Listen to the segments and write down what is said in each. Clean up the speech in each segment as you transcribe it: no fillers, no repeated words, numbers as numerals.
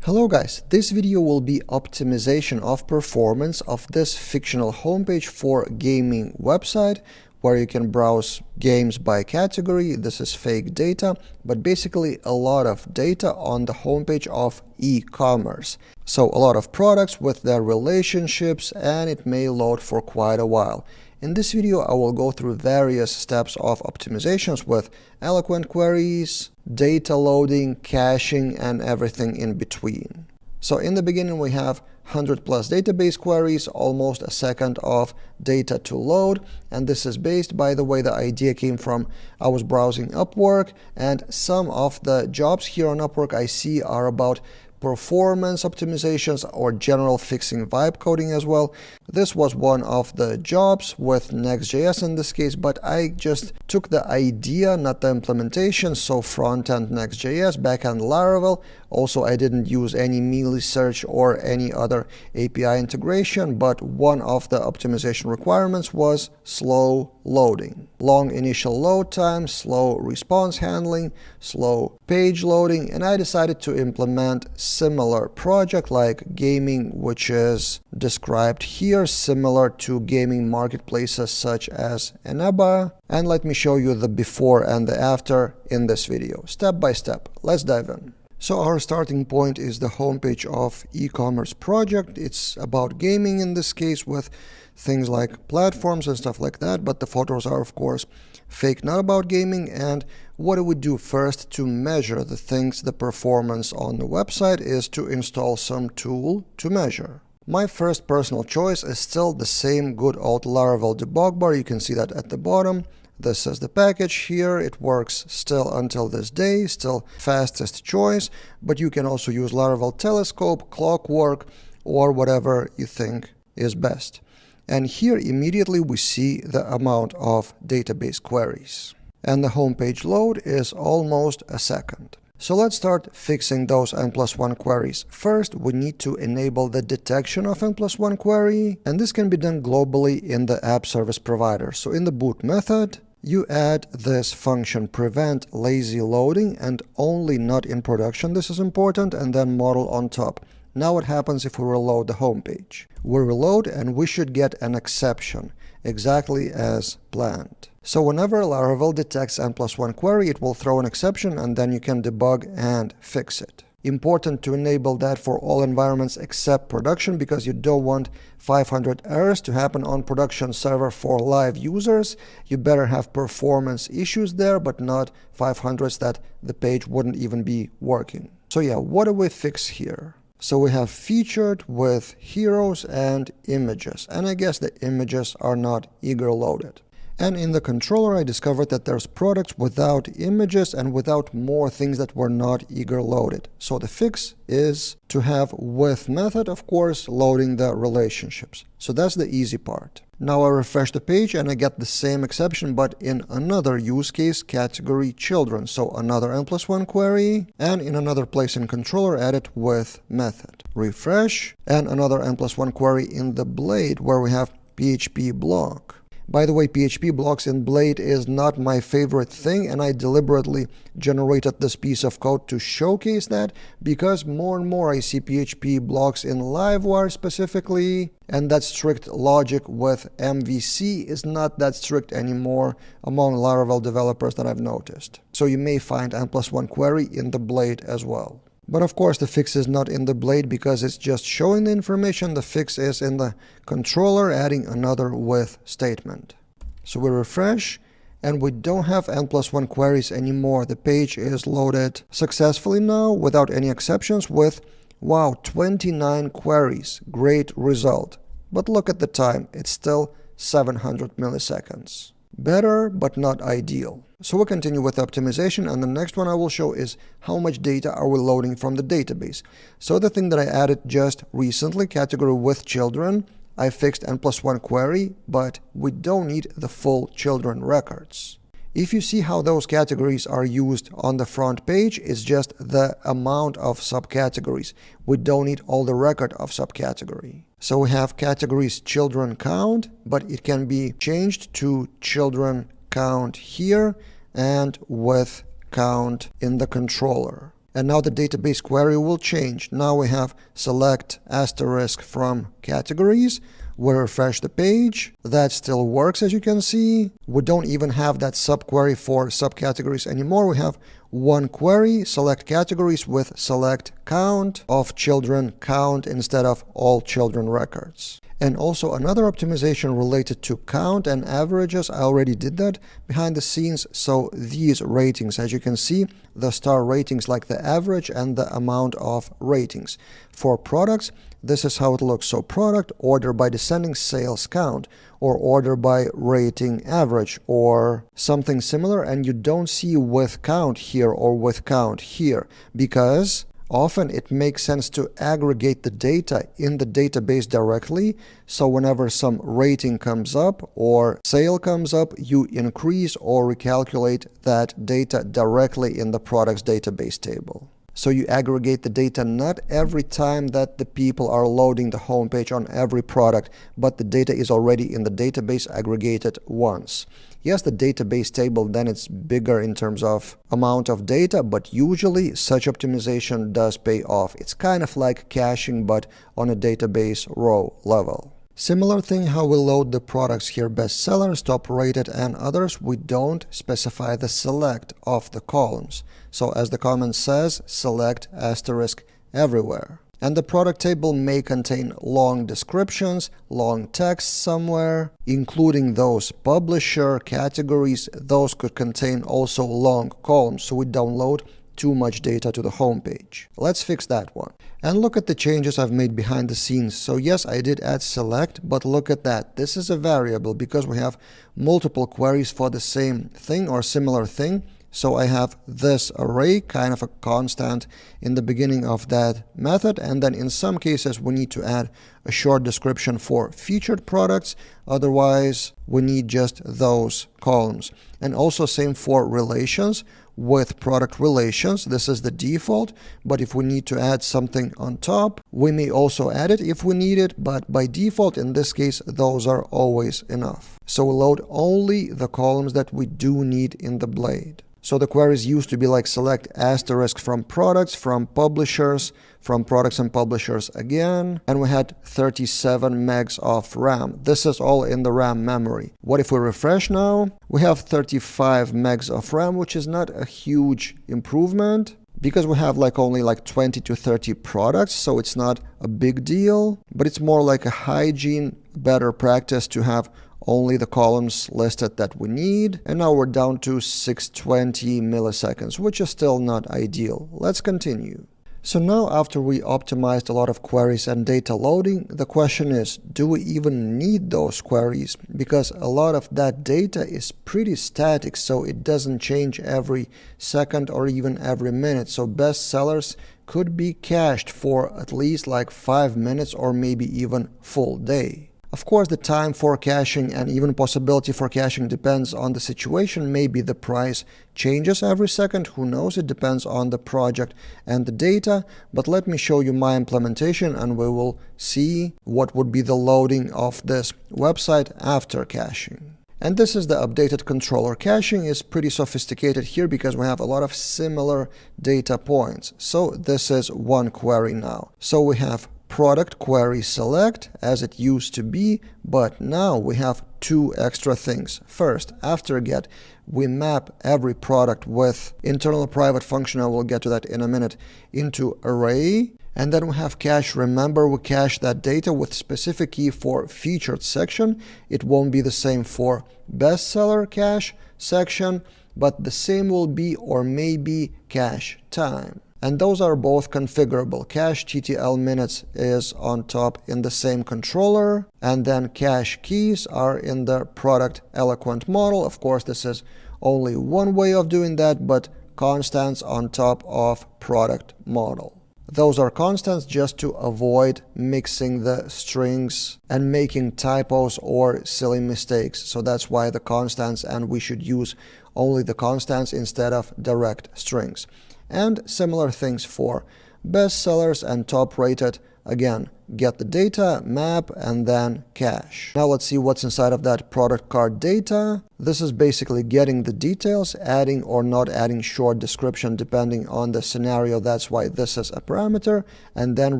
Hello guys, this video will be optimization of performance of this fictional homepage for gaming website where you can browse games by category. This is fake data, but basically a lot of data on the homepage of e-commerce. So a lot of products with their relationships, and it may load for quite a while. In this video, I will go through various steps of optimizations with eloquent queries, data loading, caching, and everything in between. So in the beginning, we have 100 plus database queries, almost a second of data to load. And this is based, by the way, the idea came from, I was browsing Upwork, and some of the jobs here on Upwork I see are about performance optimizations or general fixing vibe coding as well. This was one of the jobs with Next.js in this case, but I just took the idea, not the implementation. So front-end Next.js, back-end Laravel. Also, I didn't use any mealy search or any other API integration, but one of the optimization requirements was slow loading. Long initial load time, slow response handling, slow page loading, and I decided to implement similar project like gaming, which is described here, similar to gaming marketplaces such as Eneba. And let me show you the before and the after in this video, step by step. Let's dive in. So our starting point is the homepage of e-commerce project. It's about gaming in this case with things like platforms and stuff like that, but the photos are of course fake, not about gaming. And what do we do first to measure the things, the performance on the website, is to install some tool to measure. My first personal choice is still the same good old Laravel debug bar. You can see that at the bottom. This is the package here. It works still until this day, still fastest choice, but you can also use Laravel Telescope, Clockwork, or whatever you think is best. And here immediately we see the amount of database queries. And the homepage load is almost a second. So let's start fixing those n+1 queries. First, we need to enable the detection of n+1 query, and this can be done globally in the app service provider. So in the boot method, you add this function prevent lazy loading, and only not in production, this is important, and then model on top. Now what happens if we reload the homepage? We reload and we should get an exception, exactly as planned. So whenever Laravel detects n+1 query, it will throw an exception, and then you can debug and fix it. Important to enable that for all environments except production, because you don't want 500 errors to happen on production server for live users. You better have performance issues there, but not 500s that the page wouldn't even be working. So yeah, what do we fix here? So we have featured with heroes and images, and I guess the images are not eager loaded. And in the controller, I discovered that there's products without images and without more things that were not eager loaded. So the fix is to have with method, of course, loading the relationships. So that's the easy part. Now I refresh the page and I get the same exception, but in another use case, category children. So another n+1 query, and in another place in controller, add it with method. Refresh, and another n+1 query in the blade where we have PHP block. By the way, PHP blocks in Blade is not my favorite thing, and I deliberately generated this piece of code to showcase that, because more and more I see PHP blocks in Livewire specifically, and that strict logic with MVC is not that strict anymore among Laravel developers that I've noticed. So you may find n+1 query in the Blade as well. But of course the fix is not in the blade because it's just showing the information. The fix is in the controller, adding another with statement. So we refresh and we don't have n+1 queries anymore. The page is loaded successfully now without any exceptions with, wow, 29 queries. Great result. But look at the time, it's still 700 milliseconds. Better, but not ideal. So we'll continue with optimization, and the next one I will show is how much data are we loading from the database. So the thing that I added just recently, category with children, I fixed n+1 query, but we don't need the full children records. If you see how those categories are used on the front page, it's just the amount of subcategories. We don't need all the record of subcategory. So we have categories children count, but it can be changed to children count here and with count in the controller. And now the database query will change. Now we have select asterisk from categories. We refresh the page. That still works, as you can see. We don't even have that subquery for subcategories anymore. We have one query, select categories with select count of children count instead of all children records. And also another optimization related to count and averages. I already did that behind the scenes. So these ratings, as you can see, the star ratings like the average and the amount of ratings. For products, this is how it looks. So product, order by descending sales count, or order by rating average, or something similar. And you don't see with count here or with count here, because often it makes sense to aggregate the data in the database directly. So whenever some rating comes up or sale comes up, you increase or recalculate that data directly in the products database table. So you aggregate the data not every time that the people are loading the homepage on every product, but the data is already in the database aggregated once. Yes, the database table, then it's bigger in terms of amount of data, but usually such optimization does pay off. It's kind of like caching, but on a database row level. Similar thing how we load the products here, bestsellers, top rated and others. We don't specify the select of the columns. So as the comment says, select asterisk everywhere. And the product table may contain long descriptions, long text somewhere, including those publisher categories. Those could contain also long columns, so we don't load too much data to the home page. Let's fix that one. And look at the changes I've made behind the scenes. So yes, I did add select, but look at that. This is a variable because we have multiple queries for the same thing or similar thing. So I have this array, kind of a constant in the beginning of that method. And then in some cases, we need to add a short description for featured products. Otherwise, we need just those columns. And also same for relations with product relations. This is the default. But if we need to add something on top, we may also add it if we need it. But by default, in this case, those are always enough. So we load only the columns that we do need in the blade. So the queries used to be like select asterisk from products, from publishers, from products and publishers again. And we had 37 megs of RAM. This is all in the RAM memory. What if we refresh now? We have 35 megs of RAM, which is not a huge improvement because we have only 20 to 30 products. So it's not a big deal, but it's more like a hygiene, better practice to have only the columns listed that we need. And now we're down to 620 milliseconds, which is still not ideal. Let's continue. So now after we optimized a lot of queries and data loading, the question is, do we even need those queries? Because a lot of that data is pretty static, so it doesn't change every second or even every minute. So bestsellers could be cached for at least 5 minutes or maybe even full day. Of course, the time for caching and even possibility for caching depends on the situation. Maybe the price changes every second. Who knows? It depends on the project and the data. But let me show you my implementation and we will see what would be the loading of this website after caching. And this is the updated controller. Caching is pretty sophisticated here because we have a lot of similar data points. So this is one query now. So we have product query select as it used to be, but now we have two extra things. First, after get, we map every product with internal private function, I will get to that in a minute, into array. And then we have cache. Remember, we cache that data with specific key for featured section. It won't be the same for bestseller cache section, but the same will be or maybe cache time. And those are both configurable. Cache TTL minutes is on top in the same controller, and then cache keys are in the product eloquent model. Of course, this is only one way of doing that, but constants on top of product model. Those are constants just to avoid mixing the strings and making typos or silly mistakes. So that's why the constants, and we should use only the constants instead of direct strings. And similar things for best sellers and top rated. Again, get the data, map, and then cache. Now let's see what's inside of that product card data. This is basically getting the details, adding or not adding short description depending on the scenario. That's why this is a parameter, and then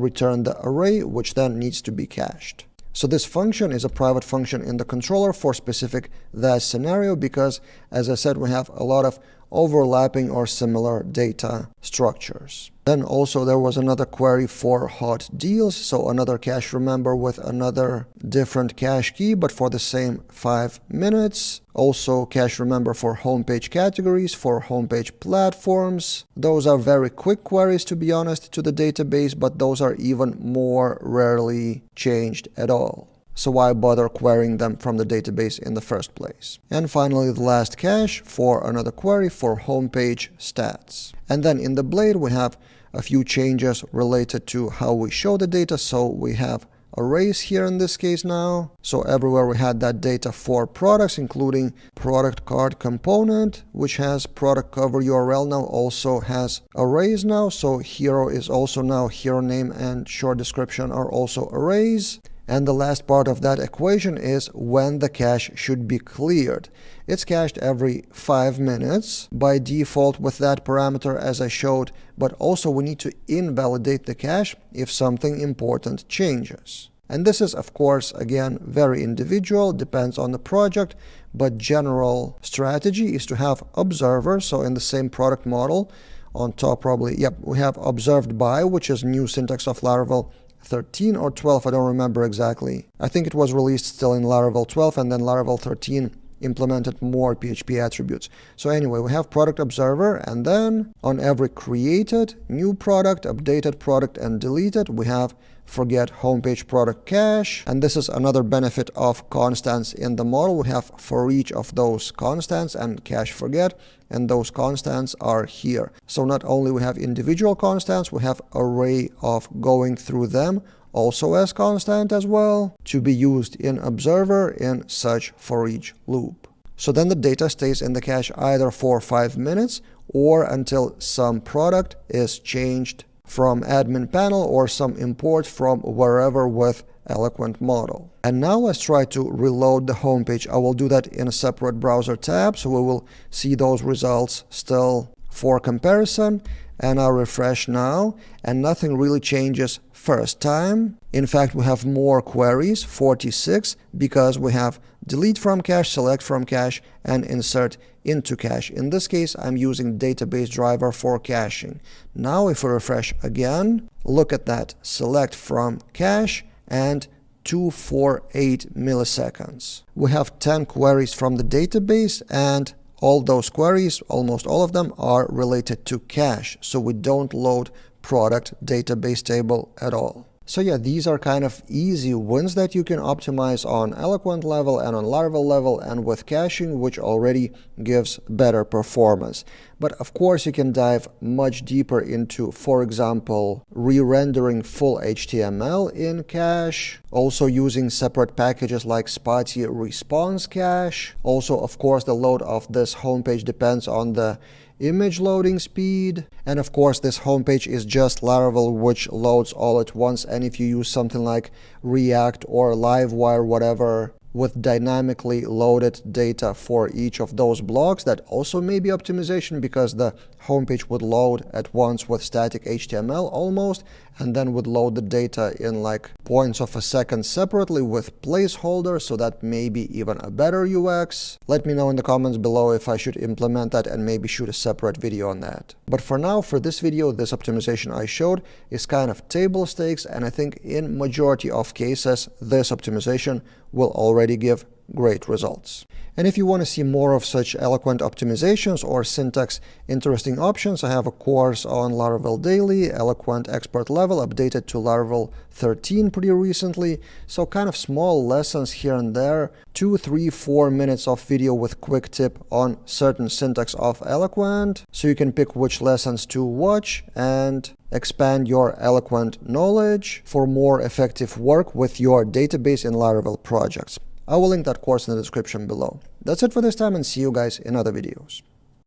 return the array, which then needs to be cached. So this function is a private function in the controller for specific that scenario because, as I said, we have a lot of overlapping or similar data structures. Then also there was another query for hot deals, so another cache remember with another different cache key but for the same 5 minutes. Also cache remember for homepage categories, for homepage platforms. Those are very quick queries, to be honest, to the database, but those are even more rarely changed at all. So why bother querying them from the database in the first place? And finally, the last cache for another query for homepage stats. And then in the blade, we have a few changes related to how we show the data. So we have arrays here in this case now. So everywhere we had that data for products, including product card component, which has product cover URL now also has arrays now. So hero is also now hero name and short description are also arrays. And the last part of that equation is when the cache should be cleared. It's cached every 5 minutes by default with that parameter as I showed, but also we need to invalidate the cache if something important changes. And this is, of course, again, very individual, depends on the project, but general strategy is to have observers. So in the same product model, on top probably, we have observed by, which is new syntax of Laravel 13 or 12, I don't remember exactly. I think it was released still in Laravel 12 and then Laravel 13 implemented more PHP attributes. So anyway, we have product observer, and then on every created new product, updated product, and deleted, we have forget homepage product cache. And this is another benefit of constants in the model. We have for each of those constants and cache forget, and those constants are here. So not only we have individual constants, we have array of going through them also as constant as well to be used in observer in such for each loop. So then the data stays in the cache either for 5 minutes or until some product is changed from admin panel or some import from wherever with Eloquent model. And now let's try to reload the homepage. I will do that in a separate browser tab, so we will see those results still for comparison. And I'll refresh now, and nothing really changes first time. In fact, we have more queries, 46, because we have delete from cache, select from cache, and insert into cache. In this case, I'm using database driver for caching. Now, if we refresh again, look at that, select from cache, and 248 milliseconds. We have 10 queries from the database, and all those queries, almost all of them, are related to cache, so we don't load product database table at all. So yeah, these are kind of easy wins that you can optimize on Eloquent level and on Laravel level and with caching, which already gives better performance. But of course, you can dive much deeper into, for example, re-rendering full HTML in cache, also using separate packages like Spotty Response Cache. Also, of course, the load of this homepage depends on the image loading speed. And of course, this homepage is just Laravel, which loads all at once. And if you use something like React or Livewire, whatever, with dynamically loaded data for each of those blocks, that also may be optimization, because the homepage would load at once with static HTML almost, and then would load the data in like points of a second separately with placeholders, so that may be even a better UX. Let me know in the comments below if I should implement that and maybe shoot a separate video on that. But for now, for this video, this optimization I showed is kind of table stakes, and I think in majority of cases, this optimization will already give great results. And if you want to see more of such Eloquent optimizations or syntax interesting options, I have a course on Laravel Daily, Eloquent Expert Level, updated to Laravel 13 pretty recently. So kind of small lessons here and there, 2, 3, 4 minutes of video with quick tip on certain syntax of Eloquent. So you can pick which lessons to watch and expand your Eloquent knowledge for more effective work with your database in Laravel projects. I will link that course in the description below. That's it for this time, and see you guys in other videos.